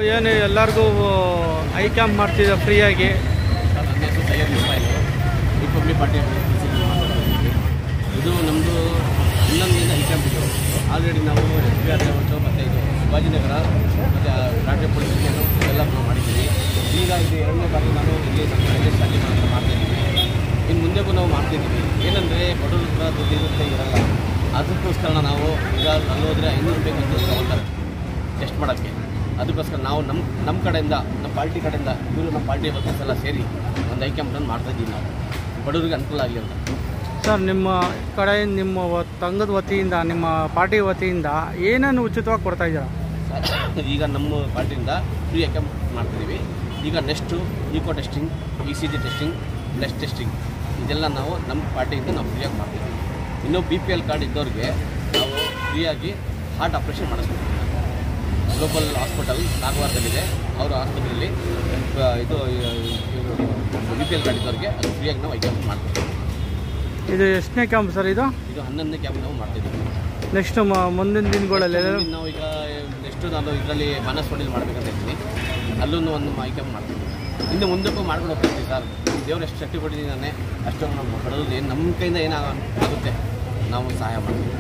ಏನು ಎಲ್ಲರಿಗೂ I camp ಮಾಡ್ತಿದ್ದೆ ಫ್ರೀಯಾಗಿ. ನನ್ನ ಹೆಸರು ಸೈಯದ್ ಇಸ್ಮಾಯಿಲ್, ರಿಪಬ್ಲಿಕ್ ಪಾರ್ಟಿ ಇದು ನಮ್ಮದು 11 ಐ ಕ್ಯಾಂಪ್ ಇದು. ಆಲ್ರೆಡಿ ನಾವು SBR ಲೆವೆಲ್ಸು ಮತ್ತು ಇದು ಶಿವಾಜಿನಗರ ಮತ್ತು ರಾಜ್ಯ ಪೊಲೀಸ್ ಸ್ಟೇಷನು ಎಲ್ಲ ನಾವು ಮಾಡಿದ್ದೀವಿ. ಈಗ ಇದು 2ನೇ ಬಾರಿ ನಾನು ಇಲ್ಲಿ ನಮ್ಮ ಅಲ್ಲಿ ಮಾಡ್ತಾಯಿದ್ದೀವಿ. ಇನ್ನು ಮುಂದೆಗೂ ನಾವು ಮಾಡ್ತಿದ್ದೀವಿ. ಏನಂದರೆ ಬಡವ್ರ ಹತ್ರ ದುಡ್ಡಿರುತ್ತೆ ಇರಲ್ಲ, ಅದಕ್ಕೋಸ್ಕರ ನಾವು ಈಗ ಅಲ್ಲಿ ಹೋದರೆ 500 ರೂಪಾಯಿ ಬಂದು ತೊಗೊಳ್ತಾರೆ ಟೆಸ್ಟ್ ಮಾಡೋಕ್ಕೆ. ಅದಕ್ಕೋಸ್ಕರ ನಾವು ನಮ್ಮ ಕಡೆಯಿಂದ, ನಮ್ಮ ಪಾರ್ಟಿ ಕಡೆಯಿಂದ, ಇವರು ನಮ್ಮ ಪಾರ್ಟಿ ವರ್ಕರ್ಸ್ ಎಲ್ಲ ಸೇರಿ ಒಂದು ಐ ಕ್ಯಾಂಪ್ನ ಮಾಡ್ತಾಯಿದ್ದೀವಿ. ನಾವು ಬಡವರಿಗೆ ಅನುಕೂಲ ಆಗಲಿ ಅಂತ. ಸರ್, ನಿಮ್ಮ ಕಡೆ ನಿಮ್ಮ ಸಂಘದ ವತಿಯಿಂದ, ನಿಮ್ಮ ಪಾರ್ಟಿ ವತಿಯಿಂದ ಏನೇನು ಉಚಿತವಾಗಿ ಕೊಡ್ತಾ ಇದ್ದೀರಾ? ಈಗ ನಮ್ಮ ಪಾರ್ಟಿಯಿಂದ ಫ್ರೀ ಐ ಕ್ಯಾಂಪ್ ಮಾಡ್ತಿದ್ದೀವಿ. ಈಗ next echo testing, ECG testing, blood testing ಇದೆಲ್ಲ ನಾವು ನಮ್ಮ ಪಾರ್ಟಿಯಿಂದ ನಾವು ಫ್ರೀಯಾಗಿ ಮಾಡ್ತಿದ್ದೀವಿ. ಇನ್ನು BPL ಕಾರ್ಡ್ ಇದ್ದವ್ರಿಗೆ ನಾವು ಫ್ರೀಯಾಗಿ ಹಾರ್ಟ್ ಆಪ್ರೇಷನ್ ಮಾಡಿಸ್ತೀವಿ. ಗ್ಲೋಬಲ್ ಹಾಸ್ಪಿಟಲ್ ಕಾಗವಾರದಲ್ಲಿದೆ, ಅವರ ಆಸ್ಪತ್ರೆಯಲ್ಲಿ ಇದು BPL ಕಾರ್ಡ್ ಇದ್ದವ್ರಿಗೆ ಅದು ಫ್ರೀಯಾಗಿ ನಾವು ಐ ಕ್ಯಾಂಪ್ ಮಾಡ್ತೀವಿ. ಇದು ಎಷ್ಟನೇ ಕ್ಯಾಂಪ್ ಸರ್? ಇದು 11ನೇ ಕ್ಯಾಂಪ್ ನಾವು ಮಾಡ್ತಿದ್ದೀವಿ. ನೆಕ್ಸ್ಟ್ ಮುಂದಿನ ದಿನಗಳಲ್ಲಿ ನಾವು ಈಗ ನೆಕ್ಸ್ಟು ನಾನು ಇದರಲ್ಲಿ ಬಾನಸವಾಡಿಲಿ ಮಾಡ್ಬೇಕಂತ ಇದ್ದೀನಿ. ಅಲ್ಲೂ ಒಂದು ಐ ಕ್ಯಾಂಪ್ ಮಾಡ್ತಿದ್ದೀವಿ. ಇನ್ನು ಮುಂದಕ್ಕೂ ಮಾಡ್ಕೊಂಡು ಹೋಗ್ತಿದ್ದೀವಿ ಸರ್. ದೇವ್ರು ಎಷ್ಟು ಶಕ್ತಿ ಕೊಟ್ಟಿದ್ದೀನಿ ನಾನೇ, ಅಷ್ಟು ನಮ್ಮ ಬಡವ್ರಿಗೆ ನಮ್ಮ ಕೈಯಿಂದ ಏನಾಗುತ್ತೆ ನಾವು ಸಹಾಯ ಮಾಡ್ತೀವಿ.